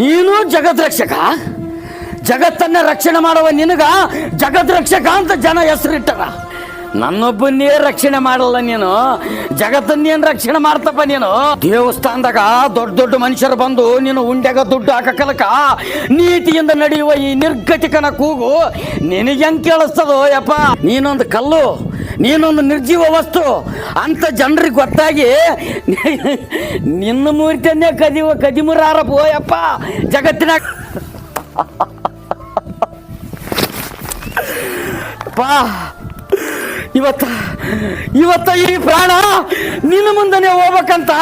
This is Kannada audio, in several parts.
ನೀನು ಜಗತ್ ರಕ್ಷಕ, ಜಗತ್ತನ್ನ ರಕ್ಷಣೆ ಮಾಡುವ ನಿನಗ ಜಗತ್ ರಕ್ಷಕ ಅಂತ ಜನ ಹೆಸರಿಟ್ಟರ. ನನ್ನೊಬ್ಬನ್ನೇ ರಕ್ಷಣೆ ಮಾಡಲ್ಲ ನೀನು, ಜಗತ್ತನ್ನೇನು ರಕ್ಷಣೆ ಮಾಡ್ತಪ್ಪ ನೀನು? ದೇವಸ್ಥಾನದಾಗ ದೊಡ್ಡ ದೊಡ್ಡ ಮನುಷ್ಯರು ಬಂದು ನೀನು ಉಂಡ್ಯಾಗ ದುಡ್ಡು ಹಾಕಲಕ ನೀತಿಯಿಂದ ನಡೆಯುವ ಈ ನಿರ್ಗತಿಕನ ಕೂಗು ನಿನಗೆ ಹೆಂಗೆ ಕೇಳಿಸ್ತದೋ ಯಪ್ಪ? ನೀನೊಂದು ಕಲ್ಲು, ನೀನೊಂದು ನಿರ್ಜೀವ ವಸ್ತು ಅಂತ ಜನರಿಗೆ ಗೊತ್ತಾಗಿ ನಿನ್ನ ಮೂರ್ತಿಯನ್ನೇ ಕದಿಮುರಾರ ಬೋಯಪ್ಪ ಜಗತ್ತಿನಾಗ. ಪಾ ಇವತ್ತ ಈ ಪ್ರಾಣ ನಿನ್ನ ಮುಂದನೆ ಹೋಗ್ಬೇಕಂತ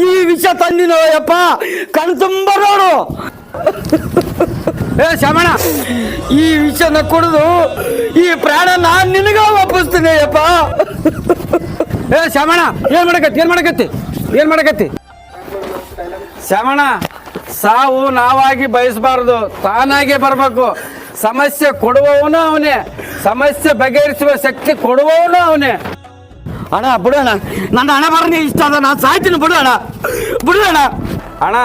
ಈ ವಿಷ ತಂದಿನೋ ಯಪ್ಪ, ಕಣ್ ತುಂಬ ನೋಡು. ಶ್ಯಾಮಣ್ಣ, ಈ ವಿಷನ ಕುಡಿದು ಈ ಪ್ರಾಣ ನಾನು ನಿನಗ ಒಪ್ಪಿಸ್ತೀನಿ ಯಪ್ಪ. ಶ್ಯಾಮಣ್ಣ, ಏನ್ ಮಾಡಕತ್ತಿ? ಶ್ಯಾಮಣ್ಣ, ಸಾವು ನಾವಾಗಿ ಬಯಸಬಾರದು, ತಾನಾಗೆ ಬರ್ಬೇಕು. ಸಮಸ್ಯೆ ಕೊಡುವವನು ಅವನೇ, ಸಮಸ್ಯೆ ಬಗೆಹರಿಸುವ ಶಕ್ತಿ ಕೊಡುವವನು ಅವನೇ. ಅಣ್ಣ ಬಿಡೋಣ, ನನ್ನ ಹಣೆ ಬರನೇ ಇಷ್ಟ ಅದ, ನಾನು ಸಾಯ್ತೀನಿ. ಬಿಡೋಣ. ಅಣ್ಣ,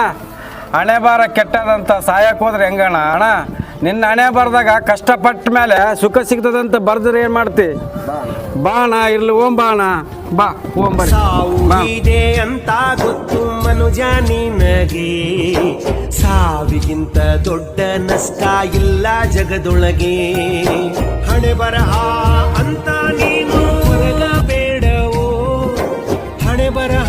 ಹಣೆ ಬಾರ ಕೆಟ್ಟದಂತ ಸಾಯಕ್ಕೆ ಹೋದ್ರೆ ಹೆಂಗಣ್ಣ? ಅಣ್ಣ, ನಿನ್ನ ಹಣೆ ಬರ್ದಾಗ ಕಷ್ಟಪಟ್ಟ ಮೇಲೆ ಸುಖ ಸಿಗ್ತದಂತ ಬರ್ದ್ರೆ ಏನ್ ಮಾಡ್ತಿ? ಬಾಣ ಇರ್ಲಿ, ಓಂ ಬಾಣ ಬಾ, ಓಂ ಬಾ. ಇದೆ ಅಂತ ಗೊತ್ತು ಮನುಜ ನಿನಗೆ, ಸಾವಿಗಿಂತ ದೊಡ್ಡ ನಷ್ಟ ಇಲ್ಲ ಜಗದೊಳಗೆ. ಹಣೆ ಬರಹ ಅಂತ ನೀನು ಹೊರಗಬೇಡವೋ, ಹಣೆ ಬರಹ